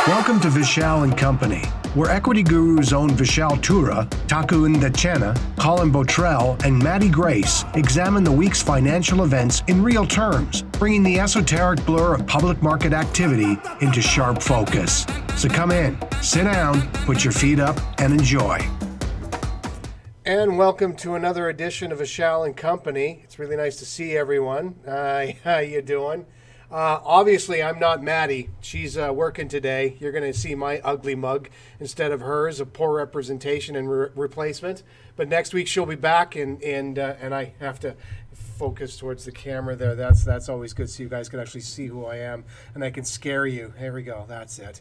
Welcome to Vishal and Company, where Equity Guru's own Vishal Toora, Taku Ndachena, Collin, Bottrell, and Maddie Grace examine the week's financial events in real terms, bringing the esoteric blur of public market activity into sharp focus. So come in, sit down, put your feet up, and enjoy. And welcome to another edition of Vishal and Company. It's really nice to see everyone. How you doing? Obviously, I'm not Maddie. She's working today. You're going to see my ugly mug instead of hers, a poor representation and replacement. But next week she'll be back, and I have to focus towards the camera there. That's always good, so you guys can actually see who I am, and I can scare you. There we go. That's it.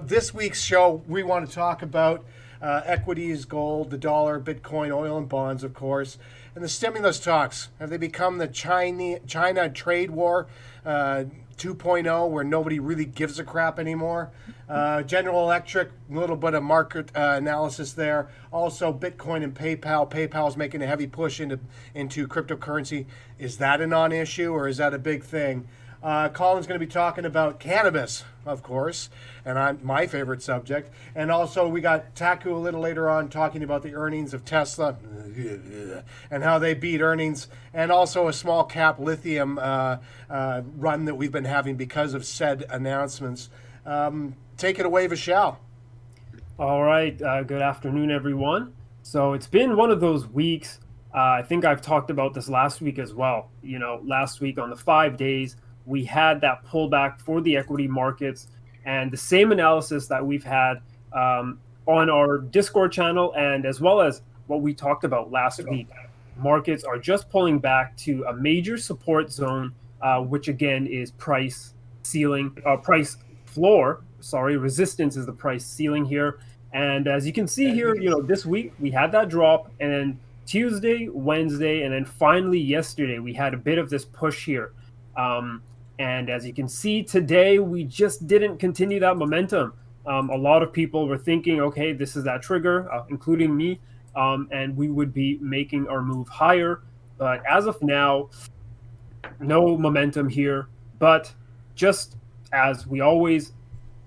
This week's show, we want to talk about equities, gold, the dollar, Bitcoin, oil, and bonds, of course. And the stimulus talks, have they become the China trade war 2.0, where nobody really gives a crap anymore? General Electric, a little bit of market analysis there. Also, Bitcoin and PayPal. PayPal's making a heavy push into cryptocurrency. Is that a non-issue, or is that a big thing? Collin's going to be talking about cannabis, of course, and my favorite subject. And also, we got Taku a little later on talking about the earnings of Tesla and how they beat earnings, and also a small cap lithium run that we've been having because of said announcements. Take it away, Vishal. All right. Good afternoon, everyone. So it's been one of those weeks. I think I've talked about this last week as well. You know, last week on the 5 days, we had that pullback for the equity markets, and the same analysis that we've had on our Discord channel, and as well as what we talked about last week. Markets are just pulling back to a major support zone, which again is price floor. Resistance is the price ceiling here. And as you can see here, you know, this week we had that drop, and then Tuesday, Wednesday, and then finally yesterday we had a bit of this push here. And as you can see today, we just didn't continue that momentum. A lot of people were thinking, okay, this is that trigger, including me, and we would be making our move higher. But as of now, no momentum here. But just as we always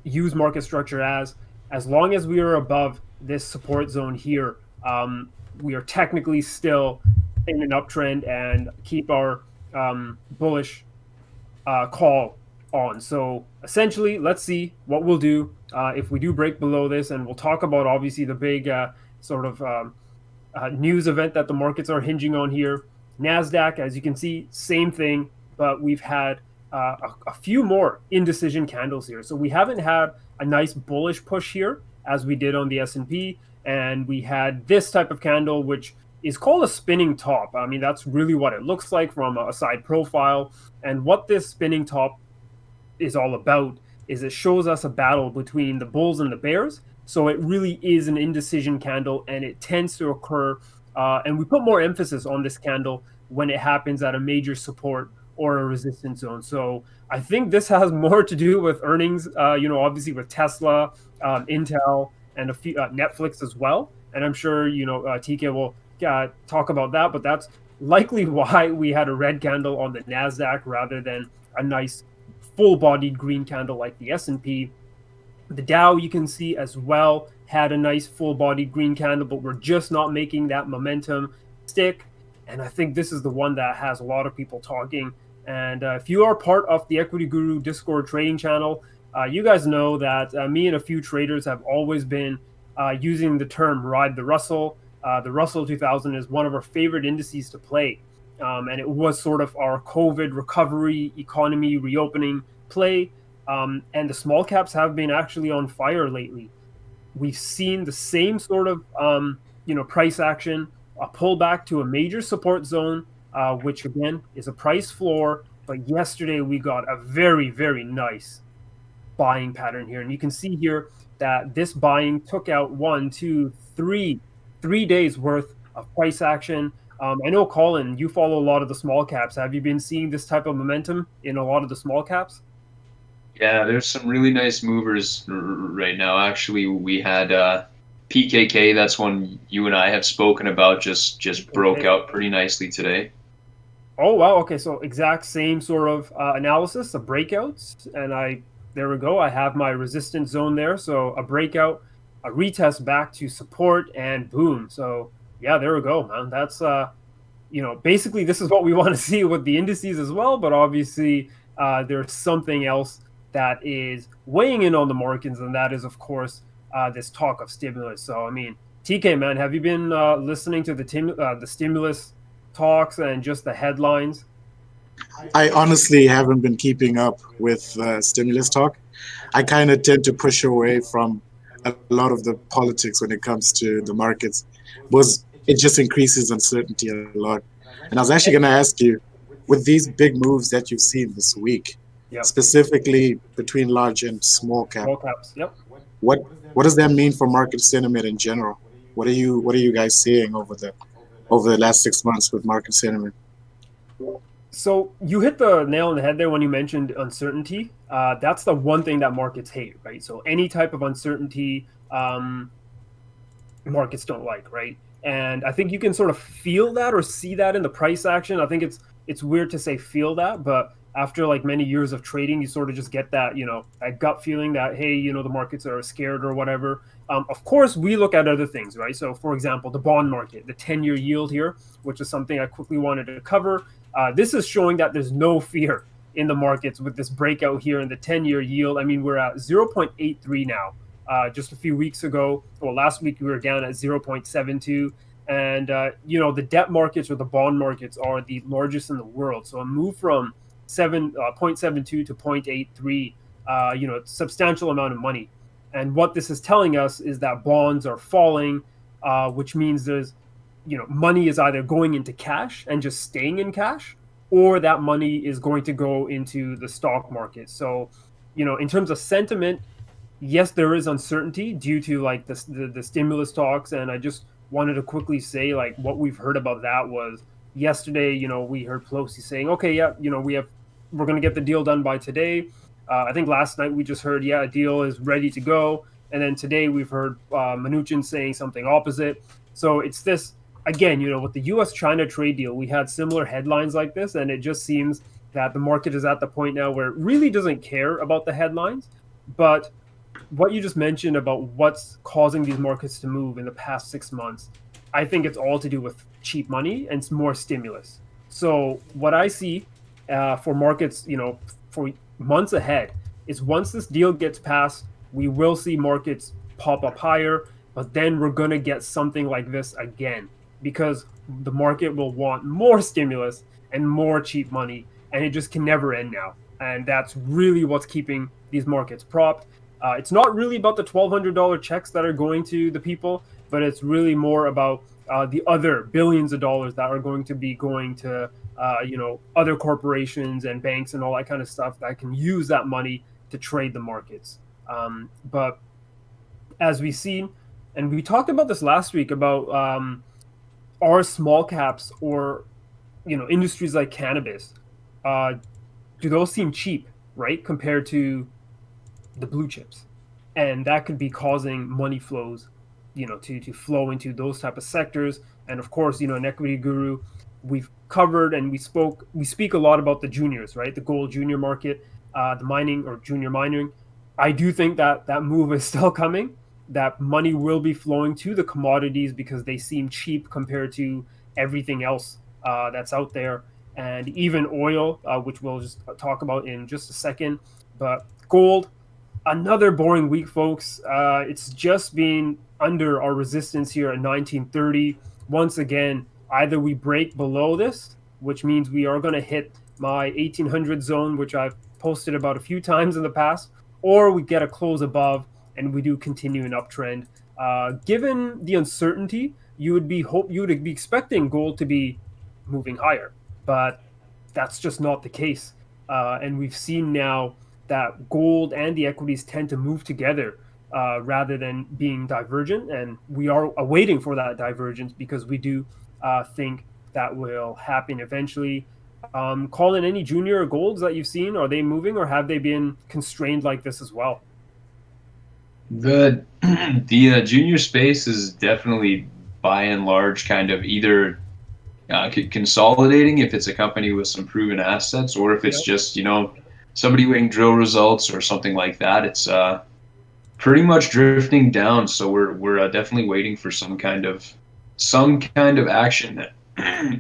use market structure as long as we are above this support zone here, we are technically still in an uptrend and keep our bullish call on. So essentially, let's see what we'll do if we do break below this, and we'll talk about obviously the big news event that the markets are hinging on here. NASDAQ, as you can see, same thing, but we've had a few more indecision candles here. So we haven't had a nice bullish push here as we did on the S&P, and we had this type of candle, which is called a spinning top. I mean, that's really what it looks like from a side profile. And what this spinning top is all about is it shows us a battle between the bulls and the bears. So it really is an indecision candle, and it tends to occur, and we put more emphasis on this candle when it happens at a major support or a resistance zone. So I think this has more to do with earnings, obviously with Tesla, Intel, and a few Netflix as well. And I'm sure, TK will talk about that, but that's likely why we had a red candle on the NASDAQ rather than a nice full-bodied green candle like the S&P. The Dow, you can see as well, had a nice full-bodied green candle, but we're just not making that momentum stick. And I think this is the one that has a lot of people talking. And if you are part of the Equity Guru Discord trading channel, you guys know that me and a few traders have always been using the term ride the Russell. The Russell 2000 is one of our favorite indices to play. And it was sort of our COVID recovery, economy reopening play. And the small caps have been actually on fire lately. We've seen the same sort of, price action, a pullback to a major support zone, which again is a price floor. But yesterday we got a very, very nice buying pattern here. And you can see here that this buying took out 3 days worth of price action. I know, Collin, you follow a lot of the small caps. Have you been seeing this type of momentum in a lot of the small caps? Yeah, there's some really nice movers right now. Actually, we had PKK, that's one you and I have spoken about, just broke out pretty nicely today. Oh, wow. Okay, so exact same sort of analysis of breakouts. And there we go. I have my resistance zone there. So a breakout, a retest back to support, and boom. So yeah, there we go, man. That's basically this is what we want to see with the indices as well. But obviously, there's something else that is weighing in on the markets, and that is, of course, this talk of stimulus. So I mean, TK, man, have you been listening to the stimulus talks and just the headlines? I honestly haven't been keeping up with stimulus talk. I kind of tend to push away from a lot of the politics when it comes to the markets, because it just increases uncertainty a lot. And I was actually going to ask you, with these big moves that you've seen this week, Yep. specifically between large and small cap, Small caps. Yep. what does that mean for market sentiment in general? What are you guys seeing over the last 6 months with market sentiment? So you hit the nail on the head there when you mentioned uncertainty. That's the one thing that markets hate, right? So any type of uncertainty, markets don't like, right? And I think you can sort of feel that or see that in the price action. I think it's weird to say feel that, but after like many years of trading, you sort of just get that, that gut feeling that, hey, the markets are scared or whatever. Of course, we look at other things, right? So for example, the bond market, the 10-year yield here, which is something I quickly wanted to cover. This is showing that there's no fear in the markets with this breakout here in the 10-year yield. I mean, we're at 0.83 now. Just a few weeks ago, well, last week we were down at 0.72. And, the debt markets or the bond markets are the largest in the world. So a move from 0.72 to 0.83, it's a substantial amount of money. And what this is telling us is that bonds are falling, which means there's, money is either going into cash and just staying in cash, or that money is going to go into the stock market. So, in terms of sentiment, yes, there is uncertainty due to like the stimulus talks. And I just wanted to quickly say, like, what we've heard about that was yesterday, we heard Pelosi saying, okay, yeah, we're going to get the deal done by today. I think last night we just heard, yeah, a deal is ready to go. And then today we've heard Mnuchin saying something opposite. So it's this, again, with the U.S.-China trade deal, we had similar headlines like this, and it just seems that the market is at the point now where it really doesn't care about the headlines. But what you just mentioned about what's causing these markets to move in the past 6 months, I think it's all to do with cheap money and it's more stimulus. So what I see for markets, for months ahead is once this deal gets passed, we will see markets pop up higher, but then we're going to get something like this again because the market will want more stimulus and more cheap money, and it just can never end now. And that's really what's keeping these markets propped. It's not really about the $1,200 checks that are going to the people, but it's really more about the other billions of dollars that are going to be going to other corporations and banks and all that kind of stuff that can use that money to trade the markets. But as we've seen, and we talked about this last week about are small caps or industries like cannabis, do those seem cheap, right, compared to the blue chips? And that could be causing money flows, to flow into those type of sectors. And of course, in Equity Guru, we've covered and we speak a lot about the juniors, right? The gold junior market, the mining or junior mining. I do think that that move is still coming, that money will be flowing to the commodities because they seem cheap compared to everything else that's out there. And even oil, which we'll just talk about in just a second. But gold, another boring week, folks. It's just been under our resistance here at 1930. Once again, either we break below this, which means we are going to hit my 1800 zone, which I've posted about a few times in the past, or we get a close above and we do continue an uptrend. Given the uncertainty, you would be expecting gold to be moving higher, but that's just not the case. And we've seen now that gold and the equities tend to move together rather than being divergent. And we are awaiting for that divergence because we do think that will happen eventually. Collin, any junior golds that you've seen, are they moving or have they been constrained like this as well? The junior space is definitely by and large kind of either consolidating if it's a company with some proven assets, or if it's just somebody waiting drill results or something like that. It's pretty much drifting down. So we're definitely waiting for some kind of action,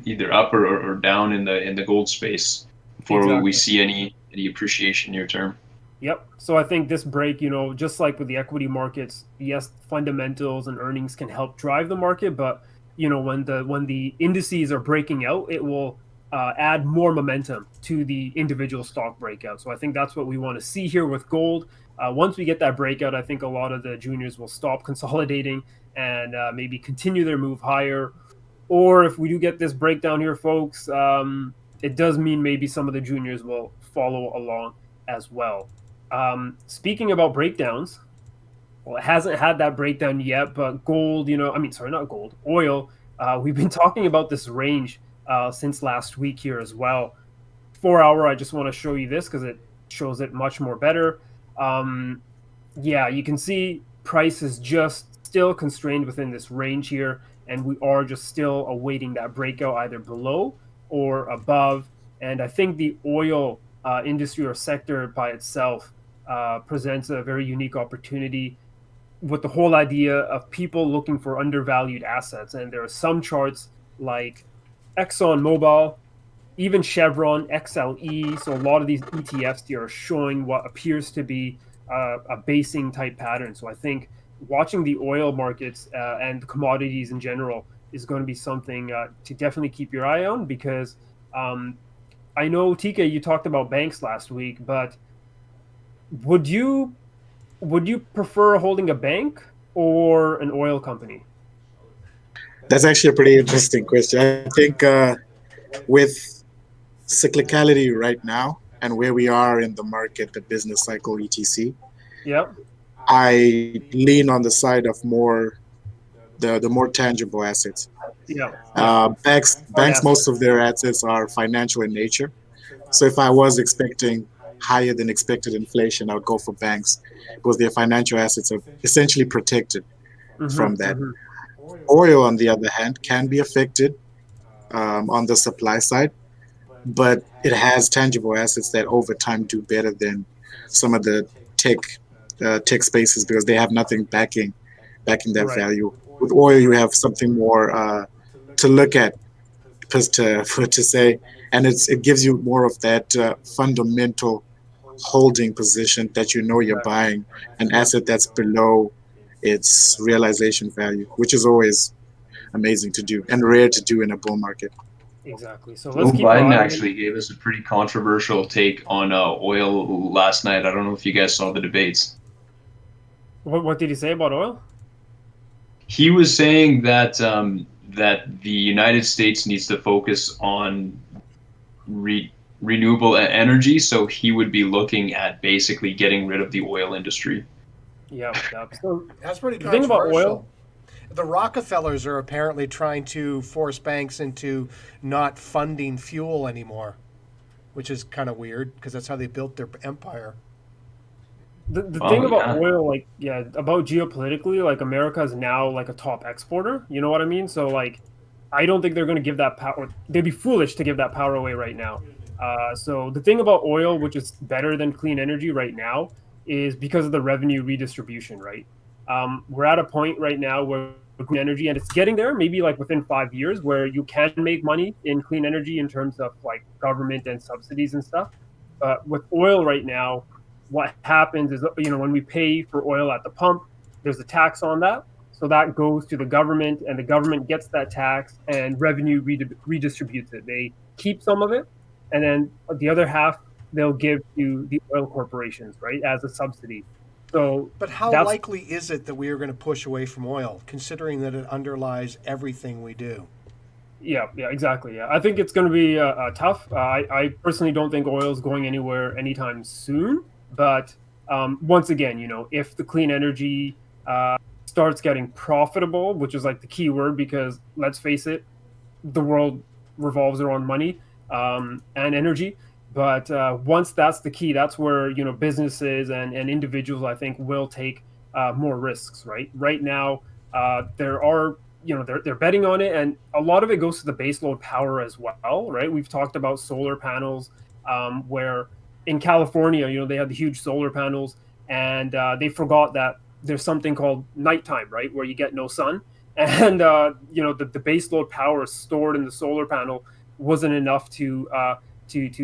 either up or down in the gold space before we Exactly. see any appreciation near term. Yep. So I think this break, just like with the equity markets, yes, fundamentals and earnings can help drive the market, but when the indices are breaking out, it will add more momentum to the individual stock breakout. So I think that's what we want to see here with gold. Once we get that breakout, I think a lot of the juniors will stop consolidating and maybe continue their move higher. Or if we do get this breakdown here, folks, it does mean maybe some of the juniors will follow along as well. Speaking about breakdowns, well, it hasn't had that breakdown yet, but gold, not gold, oil. We've been talking about this range since last week here as well. 4 hour, I just want to show you this because it shows it much more better. Yeah, you can see price is just still constrained within this range here, and we are just still awaiting that breakout either below or above. And I think the oil industry or sector by itself presents a very unique opportunity with the whole idea of people looking for undervalued assets. And there are some charts like ExxonMobil, even Chevron, XLE. So a lot of these ETFs here are showing what appears to be a basing type pattern. So I think watching the oil markets and commodities in general is going to be something to definitely keep your eye on, because I know, TK, you talked about banks last week, but would you prefer holding a bank or an oil company? That's actually a pretty interesting question. I think with cyclicality right now and where we are in the market, the business cycle, etc., Yep. I lean on the side of the more tangible assets. Yeah. Banks, most of their assets are financial in nature. So if I was expecting higher than expected inflation, I would go for banks because their financial assets are essentially protected from that. Oil, on the other hand, can be affected on the supply side, but it has tangible assets that over time do better than some of the tech spaces because they have nothing backing that Right. value. With oil, you have something more to look at, to say, and it gives you more of that fundamental holding position that you're buying an asset that's below its realization value, which is always amazing to do and rare to do in a bull market. Exactly. So Joe let's keep our Biden eye on it. actually gave us a pretty controversial take on oil last night. I don't know if you guys saw the debates. What did he say about oil? He was saying that that the United States needs to focus on renewable energy, so he would be looking at basically getting rid of the oil industry. Yeah. So That's pretty the thing about oil, controversial. The Rockefellers are apparently trying to force banks into not funding fuel anymore, which is kind of weird because that's how they built their empire. the thing Oh about yeah, oil, like, yeah, about geopolitically, like, America is now like a top exporter. You know what I mean? So, like, I don't think they're going to give that power. They'd be foolish to give that power away right now. So the thing about oil, which is better than clean energy right now, is because of the revenue redistribution. Right? We're at a point right now where clean energy, and it's getting there. Maybe like within 5 years, where you can make money in clean energy in terms of like government and subsidies and stuff. But with oil right now, what happens is, when we pay for oil at the pump, there's a tax on that. So that goes to the government, and the government gets that tax and revenue redistributes it. They keep some of it, and then the other half they'll give to the oil corporations, right, as a subsidy. So But how that's likely is it that we are going to push away from oil, considering that it underlies everything we do? yeah, exactly. Yeah, I think it's going to be tough. I personally don't think oil is going anywhere anytime soon. But once again, if the clean energy starts getting profitable, which is like the key word, because let's face it, the world revolves around money and energy. But once that's the key, that's where businesses and individuals, I think, will take more risks. Right now, there are they're betting on it, and a lot of it goes to the baseload power as well. Right, we've talked about solar panels, where in California, they have the huge solar panels, and they forgot that there's something called nighttime, right, where you get no sun, and the base load power stored in the solar panel wasn't enough to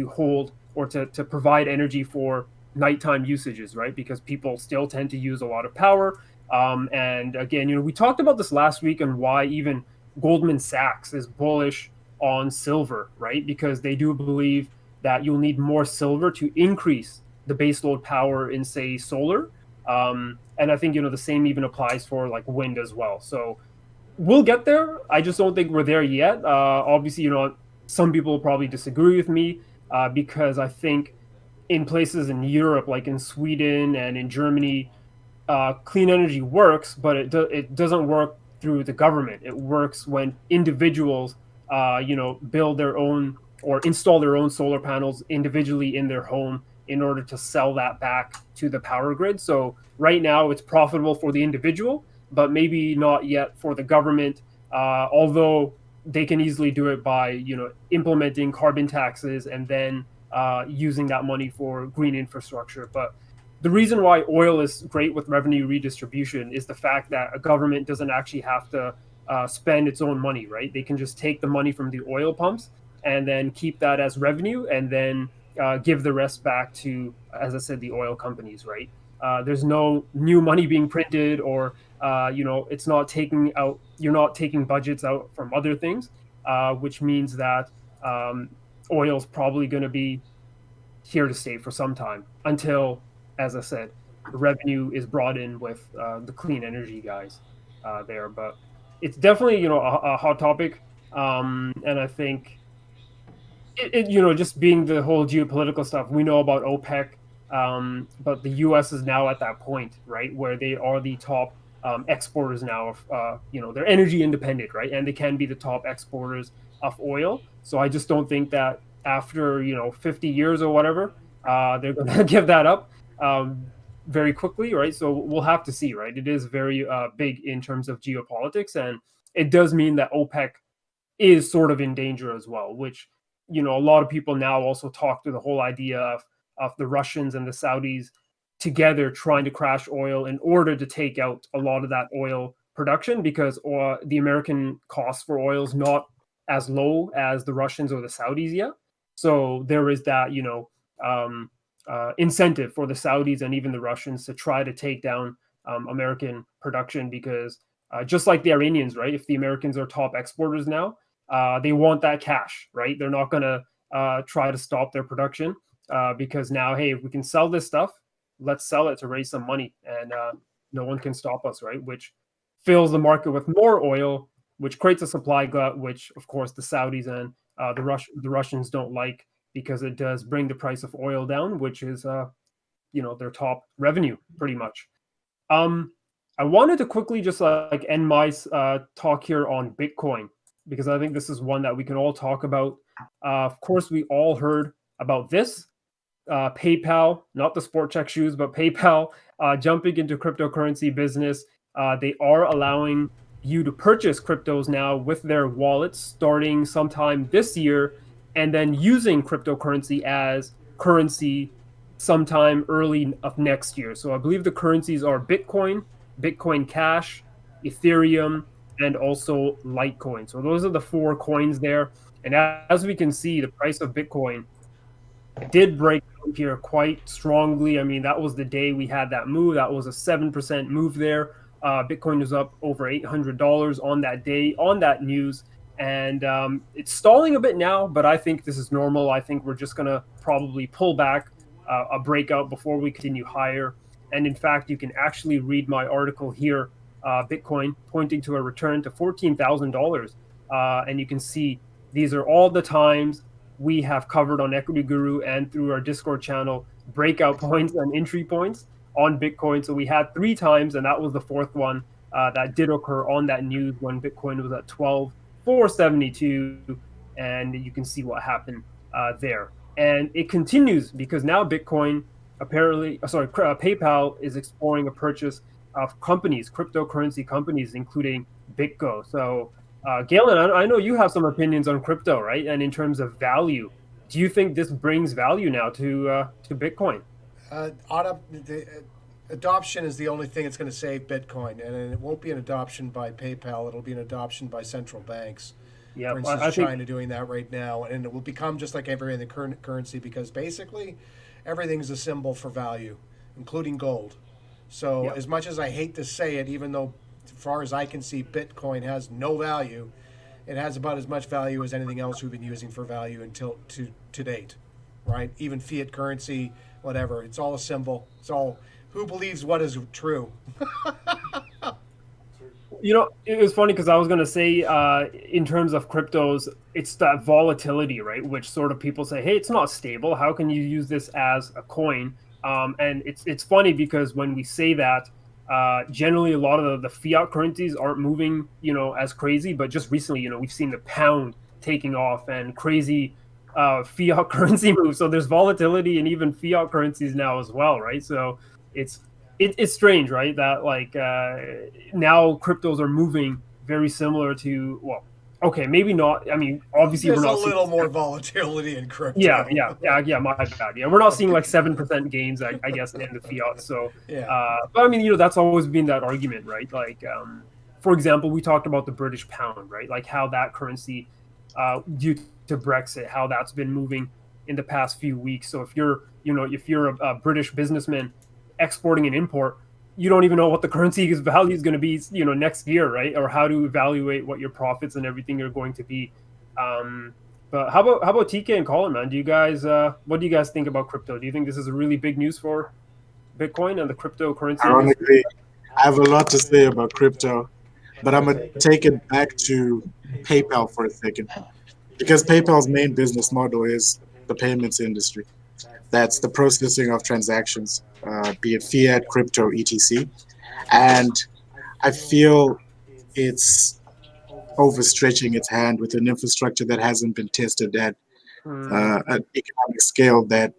hold or to provide energy for nighttime usages, right? Because people still tend to use a lot of power. And again, we talked about this last week and why even Goldman Sachs is bullish on silver, right? Because they do believe that you'll need more silver to increase the baseload power in, say, solar. And I think, the same even applies for like wind as well. So we'll get there. I just don't think we're there yet. Obviously, some people will probably disagree with me because I think in places in Europe, like in Sweden and in Germany, clean energy works, but it doesn't work through the government. It works when individuals, build their own or install their own solar panels individually in their home in order to sell that back to the power grid. So right now it's profitable for the individual, but maybe not yet for the government, although they can easily do it by, implementing carbon taxes and then using that money for green infrastructure. But the reason why oil is great with revenue redistribution is the fact that a government doesn't actually have to spend its own money, right? They can just take the money from the oil pumps and then keep that as revenue and then give the rest back to, as I said, the oil companies, right? There's no new money being printed or, it's not taking out, you're not taking budgets out from other things, which means that oil is probably going to be here to stay for some time until, as I said, the revenue is brought in with the clean energy guys there. But it's definitely, a hot topic. And I think just being the whole geopolitical stuff, we know about OPEC, but the U.S. is now at that point, right, where they are the top exporters now of, they're energy independent, right, and they can be the top exporters of oil. So I just don't think that after 50 years or whatever, they're going to give that up very quickly, right? So we'll have to see, right? It is very big in terms of geopolitics, and it does mean that OPEC is sort of in danger as well, which a lot of people now also talk to the whole idea of the Russians and the Saudis together trying to crash oil in order to take out a lot of that oil production, because the American cost for oil is not as low as the Russians or the Saudis yet. So there is that incentive for the Saudis and even the Russians to try to take down American production, because just like the Iranians, right? If the Americans are top exporters now, they want that cash, right? They're not going to try to stop their production because now, hey, if we can sell this stuff, let's sell it to raise some money, and no one can stop us, right? Which fills the market with more oil, which creates a supply glut, which of course the Saudis and the Russians don't like, because it does bring the price of oil down, which is their top revenue pretty much. I wanted to quickly just end my talk here on Bitcoin, because I think this is one that we can all talk about. Of course, we all heard about this. PayPal, not the sport check shoes, but PayPal jumping into cryptocurrency business. They are allowing you to purchase cryptos now with their wallets starting sometime this year, and then using cryptocurrency as currency sometime early of next year. So I believe the currencies are Bitcoin, Bitcoin Cash, Ethereum, and also Litecoin. So those are the 4 coins there. And as we can see, the price of Bitcoin did break here quite strongly. I mean, that was the day we had that move. That was a 7% move there. Bitcoin was up over $800 on that day, on that news. And it's stalling a bit now, but I think this is normal. I think we're just going to probably pull back a breakout before we continue higher. And in fact, you can actually read my article here, Bitcoin pointing to a return to $14,000. And you can see these are all the times we have covered on Equity Guru and through our Discord channel, breakout points and entry points on Bitcoin. So we had 3 times, and that was the 4th one that did occur on that news when Bitcoin was at 12,472, and you can see what happened there. And it continues because now Bitcoin PayPal is exploring a purchase of companies, cryptocurrency companies, including BitGo. So Galen, I know you have some opinions on crypto, right? And in terms of value, do you think this brings value now to Bitcoin? The adoption is the only thing that's going to save Bitcoin, and it won't be an adoption by PayPal. It'll be an adoption by central banks. Yeah, For instance, I think China doing that right now, and it will become just like every other currency because basically everything's a symbol for value, including gold. So as much as I hate to say it, even though as far as I can see, Bitcoin has no value, it has about as much value as anything else we've been using for value until to date, right? Even fiat currency, whatever, it's all a symbol. It's all who believes what is true. You know, it was funny because I was going to say, in terms of cryptos, it's that volatility, right? Which sort of people say, hey, it's not stable. How can you use this as a coin? And it's funny because when we say that, generally a lot of the fiat currencies aren't moving, as crazy. But just recently, we've seen the pound taking off and crazy fiat currency moves. So there's volatility in even fiat currencies now as well, right? So it's strange, right? That now cryptos are moving very similar to, well, okay, maybe not. I mean, obviously There's we're not a little more volatility in crypto. Yeah. My bad. Yeah, we're not seeing like 7% gains, I guess, in the fiat. So, but I mean, that's always been that argument, right? Like, for example, we talked about the British pound, right? Like how that currency, due to Brexit, how that's been moving in the past few weeks. So if you're a British businessman exporting and import, you don't even know what the currency's value is going to be, next year, right? Or how to evaluate what your profits and everything are going to be. But how about TK and Collin, man? Do you guys, what do you guys think about crypto? Do you think this is a really big news for Bitcoin and the cryptocurrency? Ironically, I have a lot to say about crypto, but I'm gonna take it back to PayPal for a second, because PayPal's main business model is the payments industry. That's the processing of transactions, be it fiat, crypto, etc. And I feel it's overstretching its hand with an infrastructure that hasn't been tested at an economic scale. That,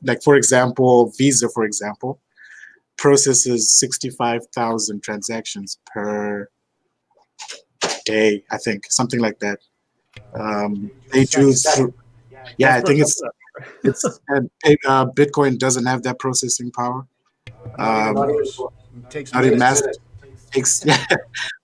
like, for example, Visa, for example, processes 65,000 transactions per day, I think, something like that. They do through, yeah, I think it's and Bitcoin doesn't have that processing power. Takes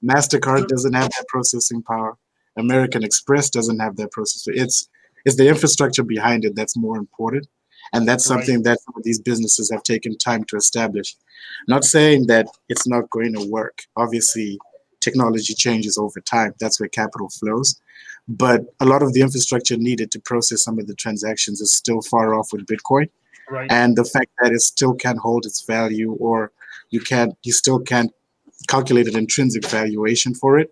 MasterCard doesn't have that processing power. American Express doesn't have that processor. It's the infrastructure behind it that's more important, and that's something that some of these businesses have taken time to establish. Not saying that it's not going to work. Obviously, technology changes over time. That's where capital flows. But a lot of the infrastructure needed to process some of the transactions is still far off with Bitcoin. Right. And the fact that it still can't hold its value, or you still can't calculate an intrinsic valuation for it.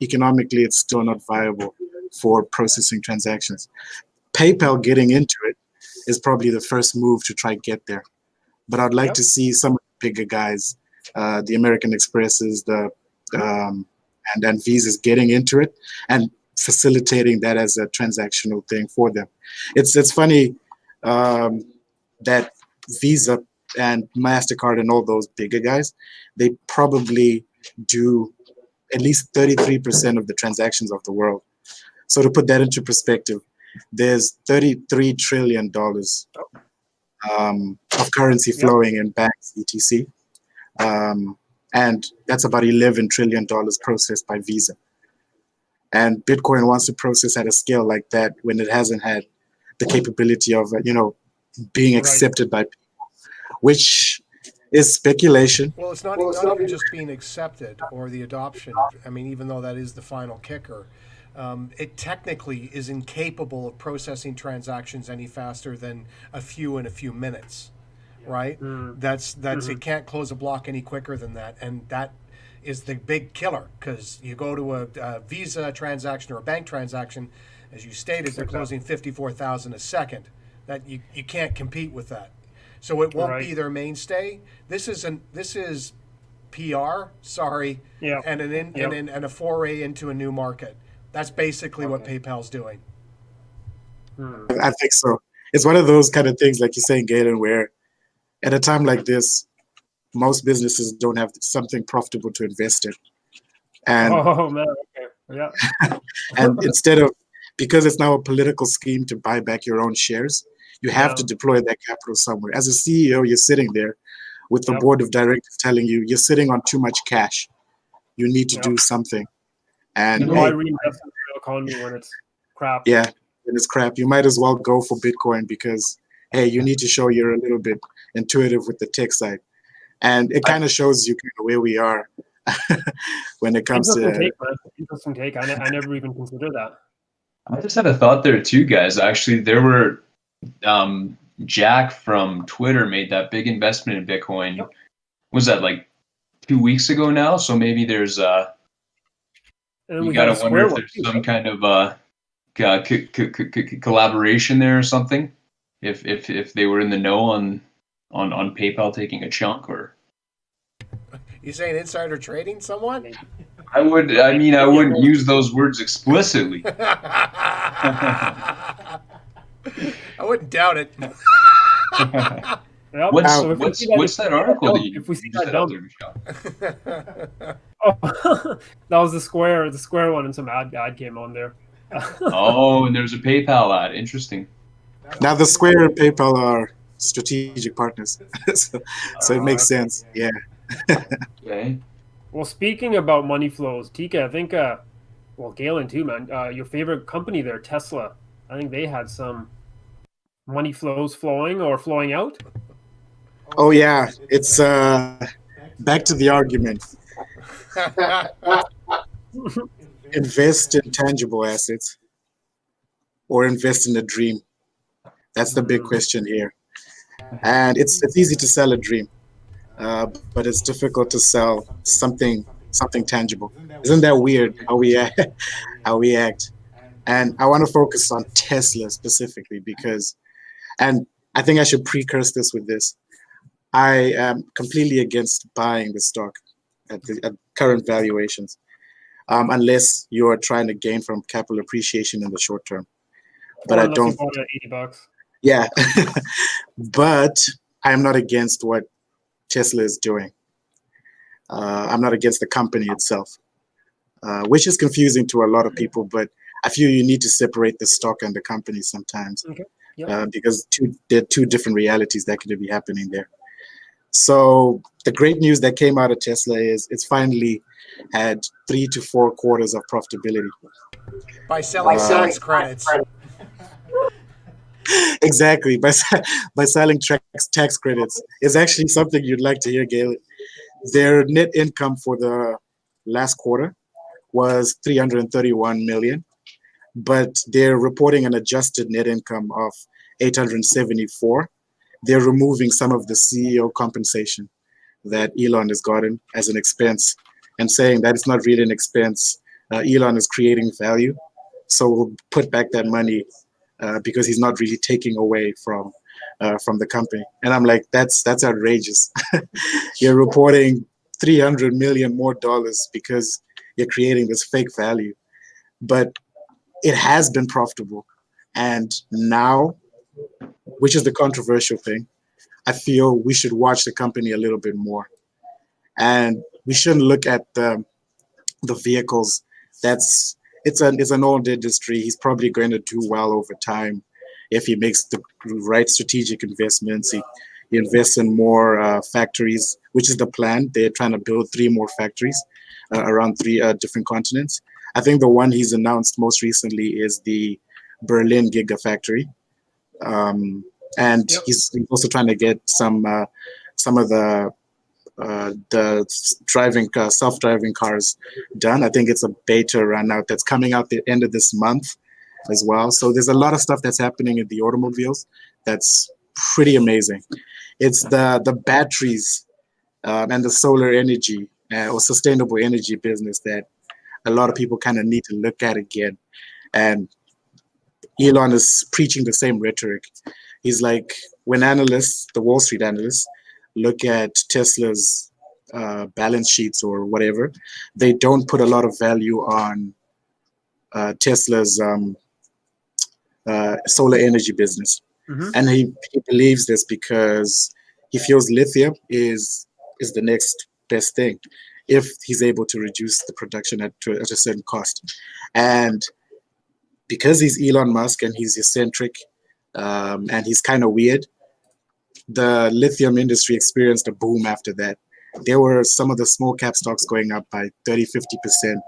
Economically, it's still not viable for processing transactions. PayPal getting into it is probably the first move to try get there. But I'd like to see some of the bigger guys, the American Expresses, and Visa's getting into it and facilitating that as a transactional thing for them. It's funny that Visa and MasterCard and all those bigger guys, they probably do at least 33% of the transactions of the world. So to put that into perspective, there's $33 trillion of currency flowing in banks, etc. And that's about $11 trillion processed by Visa. And Bitcoin wants to process at a scale like that when it hasn't had the capability of, being accepted by people, which is speculation. Well, it's not even just being accepted or the adoption. I mean, even though that is the final kicker, it technically is incapable of processing transactions any faster than a few minutes. Right? That's it can't close a block any quicker than that, and that is the big killer, because you go to a Visa transaction or a bank transaction, as you stated, they're closing 54,000 a second. That you can't compete with that, so it won't be their mainstay. This is PR, sorry, and and a foray into a new market. That's basically what PayPal's doing. I think so. It's one of those kind of things, like you're saying, Galen, where at a time like this, most businesses don't have something profitable to invest in. And, oh, man. Okay. Yeah. and instead of because it's now a political scheme to buy back your own shares, you have to deploy that capital somewhere. As a CEO, you're sitting there with the board of directors telling you you're sitting on too much cash. You need to do something. And why reinvest in the real economy when it's crap? Yeah, when it's crap, you might as well go for Bitcoin because, hey, you need to show you're a little bit intuitive with the tech side. And it kind of shows you kind of where we are when it comes to... Interesting take. I never even considered that. I just had a thought there too, guys. Actually, there were Jack from Twitter made that big investment in Bitcoin. Yep. Was that like 2 weeks ago now? So maybe there's you gotta wonder if there's some kind of collaboration there or something. If they were in the know on PayPal taking a chunk, or you saying insider trading someone? I wouldn't use those words explicitly. I wouldn't doubt it. What's that article that you said out there, Michelle? That was the Square one, and some ad came on there. Oh, and there's a PayPal ad. Interesting. Now the Square and PayPal are strategic partners, so it makes sense. Yeah. Okay. Well, speaking about money flows, TK, I think, Galen too, man. Your favorite company there, Tesla. I think they had some money flows flowing or flowing out. Oh yeah, it's back to the argument. Invest in tangible assets or invest in a dream. That's the big question here. And it's easy to sell a dream, but it's difficult to sell something tangible. Isn't that weird how we act? And I want to focus on Tesla specifically because, and I think I should precurse this with this. I am completely against buying the stock at current valuations, unless you are trying to gain from capital appreciation in the short term. But I don't. You bought it at $80. Yeah, but I'm not against what Tesla is doing. I'm not against the company itself, which is confusing to a lot of people. But I feel you need to separate the stock and the company sometimes, because there are two different realities that could be happening there. So the great news that came out of Tesla is it's finally had 3 to 4 quarters of profitability. By selling tax credits. Exactly, by selling tax credits. It's actually something you'd like to hear, Gail. Their net income for the last quarter was $331 million, but they're reporting an adjusted net income of $874. They're removing some of the CEO compensation that Elon has gotten as an expense and saying that it's not really an expense. Elon is creating value, so we'll put back that money because he's not really taking away from the company. And I'm like, that's outrageous. You're reporting $300 million more because you're creating this fake value, but it has been profitable. And now, which is the controversial thing, I feel we should watch the company a little bit more. And we shouldn't look at the vehicles. It's an old industry. He's probably going to do well over time if he makes the right strategic investments. He invests in more factories, which is the plan. They're trying to build 3 more factories around 3 different continents. I think the one he's announced most recently is the Berlin Gigafactory. And he's also trying to get some of the self-driving cars done. I think it's a beta run out that's coming out the end of this month as well. So there's a lot of stuff that's happening in the automobiles that's pretty amazing. It's the batteries and the solar energy or sustainable energy business that a lot of people kind of need to look at again. And Elon is preaching the same rhetoric. He's like, when analysts, the Wall Street analysts, look at Tesla's balance sheets or whatever, they don't put a lot of value on Tesla's solar energy business. Mm-hmm. And he believes this because he feels lithium is the next best thing if he's able to reduce the production at a certain cost. And because he's Elon Musk and he's eccentric, and he's kind of weird, the lithium industry experienced a boom after that. There were some of the small cap stocks going up by 30, 50%.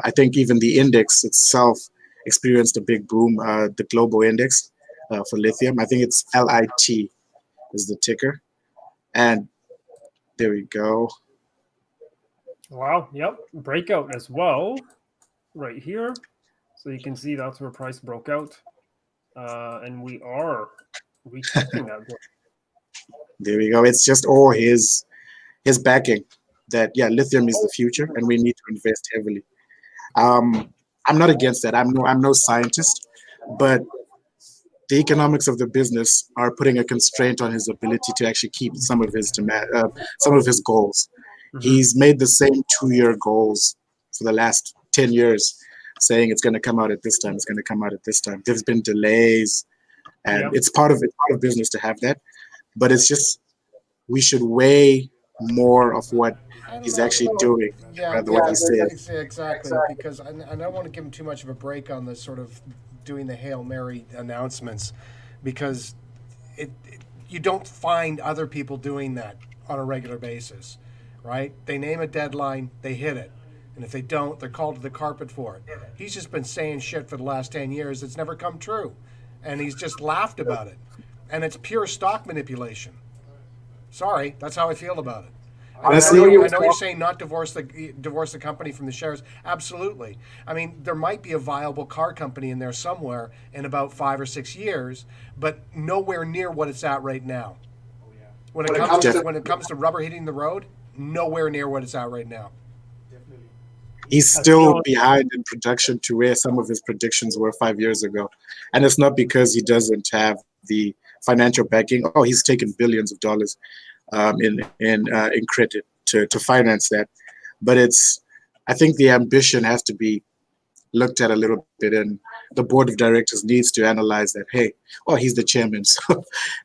I think even the index itself experienced a big boom, the global index for lithium. I think it's LIT is the ticker. And there we go. Wow. Yep. Breakout as well, right here. So you can see that's where price broke out, and we are retesting that. There we go. It's just all his backing that lithium is the future, and we need to invest heavily. I'm not against that. I'm no scientist, but the economics of the business are putting a constraint on his ability to actually keep some of his goals. Mm-hmm. He's made the same 2-year goals for the last 10 years, saying it's going to come out at this time. It's going to come out at this time. There's been delays, and it's part of business to have that. But it's just we should weigh more of what he's actually doing rather than what he says. Exactly, because I don't want to give him too much of a break on the sort of doing the Hail Mary announcements, because you don't find other people doing that on a regular basis, right? They name a deadline, they hit it. And if they don't, they're called to the carpet for it. He's just been saying shit for the last 10 years that's never come true. And he's just laughed about it. And it's pure stock manipulation. Sorry, that's how I feel about it. I know you're saying not divorce the company from the shares. Absolutely. I mean, there might be a viable car company in there somewhere in about 5 or 6 years, but nowhere near what it's at right now. When it comes to rubber hitting the road, nowhere near what it's at right now. He's still behind in production to where some of his predictions were 5 years ago, and it's not because he doesn't have the financial backing. Oh, he's taken billions of dollars in credit to finance that, but I think the ambition has to be looked at a little bit, and the board of directors needs to analyze that. Hey, he's the chairman, so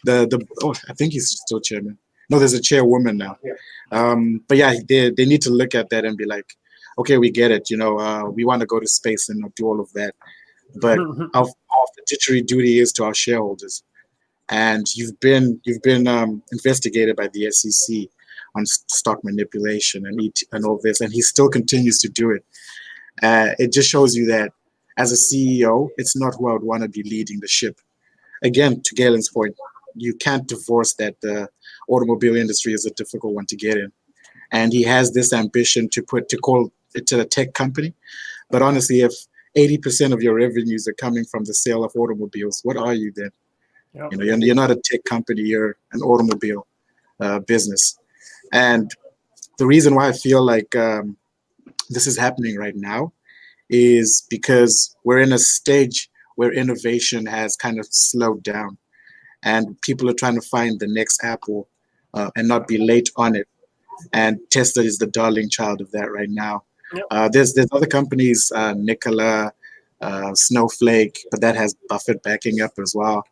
I think he's still chairman. No, there's a chairwoman now. But yeah, they need to look at that and be like, okay, we get it. We want to go to space and do all of that, but our fiduciary duty is to our shareholders. And you've been investigated by the SEC on stock manipulation and all this, and he still continues to do it. It just shows you that as a CEO, it's not who I would want to be leading the ship. Again, to Galen's point, you can't divorce that. The automobile industry is a difficult one to get in, and he has this ambition to call it to a tech company. But honestly, if 80% of your revenues are coming from the sale of automobiles, what are you then? Yep. You're not a tech company, you're an automobile business. And the reason why I feel like this is happening right now is because we're in a stage where innovation has kind of slowed down, and people are trying to find the next Apple and not be late on it. And Tesla is the darling child of that right now. Yep. There's other companies, Nikola, Snowflake, but that has Buffett backing up as well.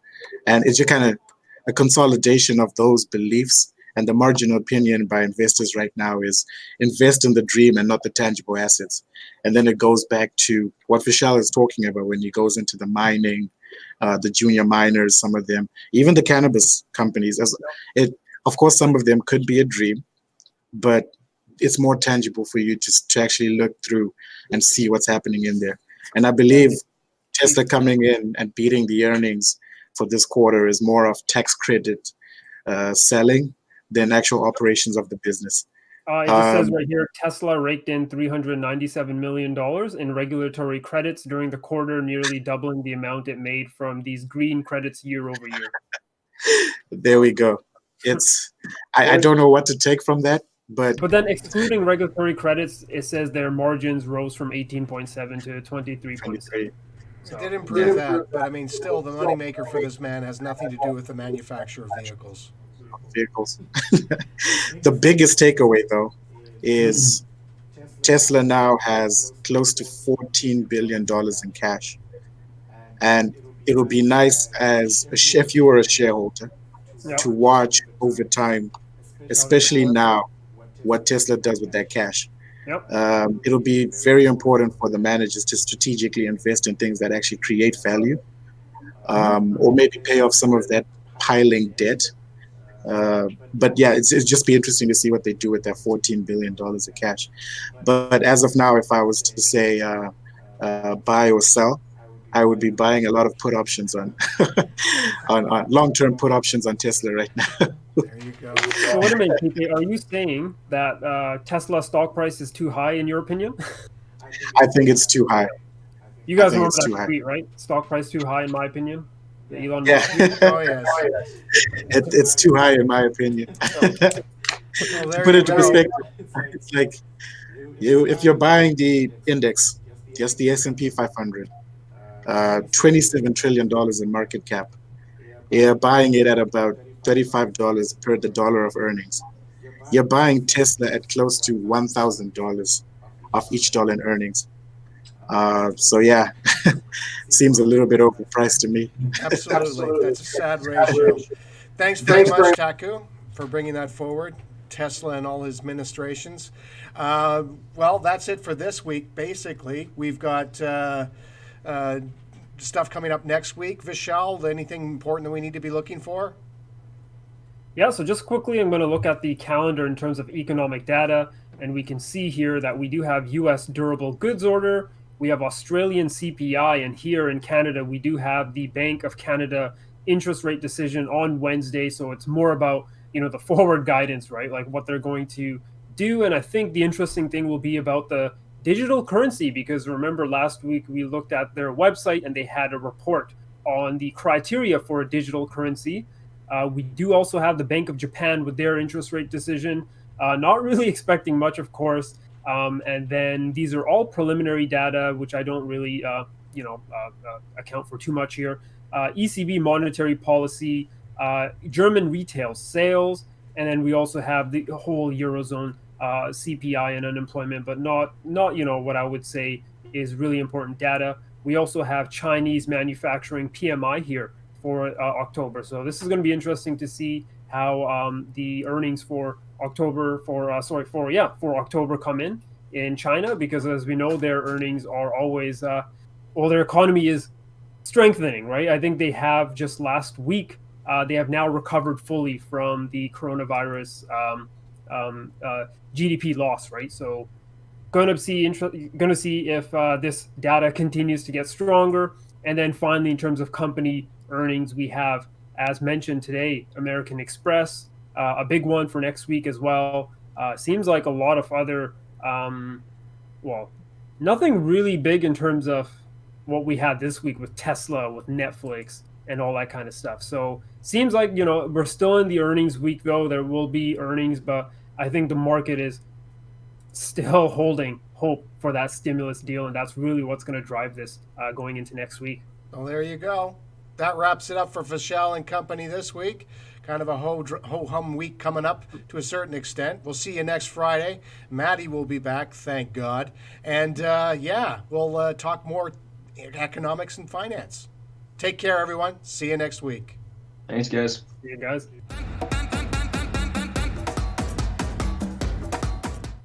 And it's just kind of a consolidation of those beliefs. And the marginal opinion by investors right now is invest in the dream and not the tangible assets. And then it goes back to what Vishal is talking about when he goes into the mining, the junior miners, some of them, even the cannabis companies. Of course, some of them could be a dream, but it's more tangible for you to actually look through and see what's happening in there. And I believe Tesla coming in and beating the earnings for this quarter is more of tax credit selling than actual operations of the business. It just says right here, Tesla raked in $397 million in regulatory credits during the quarter, nearly doubling the amount it made from these green credits year over year. There we go. I don't know what to take from that, but then excluding regulatory credits, it says their margins rose from 18.7 to 23.7. So, it did improve that, but I mean, still, the moneymaker for this man has nothing to do with the manufacture of vehicles. The biggest takeaway, though, is Tesla now has close to $14 billion in cash. And it would be nice if you were a shareholder to watch over time, especially now, what Tesla does with that cash. Yep. It'll be very important for the managers to strategically invest in things that actually create value, or maybe pay off some of that piling debt. But yeah, it's just be interesting to see what they do with that $14 billion of cash. But as of now, if I was to say buy or sell, I would be buying a lot of put options on on long-term put options on Tesla right now. There you go. So wait a minute, TK, are you saying that Tesla stock price is too high in your opinion? I think it's too high. You I guys think remember it's that too high. tweet, right? Stock price too high in my opinion. The Elon Yeah, Musk tweet. Oh, yes. it's too high in my opinion. Well, To there put you it into go. perspective, it's like if you're buying the index, just the S&P 500, $27 trillion in market cap. You're buying it at about $35 per the dollar of earnings. You're buying Tesla at close to $1,000 of each dollar in earnings. So yeah, seems a little bit overpriced to me. Absolutely. That's a sad ratio. Thanks very much, Taku, for bringing that forward. Tesla and all his administrations. Well, that's it for this week, basically. We've got stuff coming up next week. Vishal, anything important that we need to be looking for? Yeah, so just quickly, I'm going to look at the calendar in terms of economic data, and we can see here that we do have U.S. durable goods order, we have Australian CPI, and here in Canada, we do have the Bank of Canada interest rate decision on Wednesday, so it's more about, the forward guidance, right? Like what they're going to do, and I think the interesting thing will be about the digital currency, because remember last week we looked at their website and they had a report on the criteria for a digital currency. We do also have the Bank of Japan with their interest rate decision. Not really expecting much, of course. And then these are all preliminary data, which I don't really, account for too much here. ECB monetary policy, German retail sales, and then we also have the whole Eurozone CPI and unemployment, but not what I would say is really important data. We also have Chinese manufacturing PMI here for October. So this is going to be interesting to see how the earnings for October for October come in China, because as we know, their earnings are always their economy is strengthening, right? I think they have just last week they have now recovered fully from the coronavirus GDP loss, right? So going to see if this data continues to get stronger. And then finally, in terms of company earnings, we have, as mentioned today, American Express, a big one for next week as well. Seems like a lot of other, nothing really big in terms of what we had this week with Tesla, with Netflix, and all that kind of stuff. So seems like, we're still in the earnings week, though. There will be earnings, but I think the market is still holding hope for that stimulus deal, and that's really what's going to drive this going into next week. Well, there you go. That wraps it up for Vishal and Company this week. Kind of a ho-hum week coming up to a certain extent. We'll see you next Friday. Maddie will be back, thank God. And we'll talk more economics and finance. Take care, everyone. See you next week. Thanks, guys. See you guys.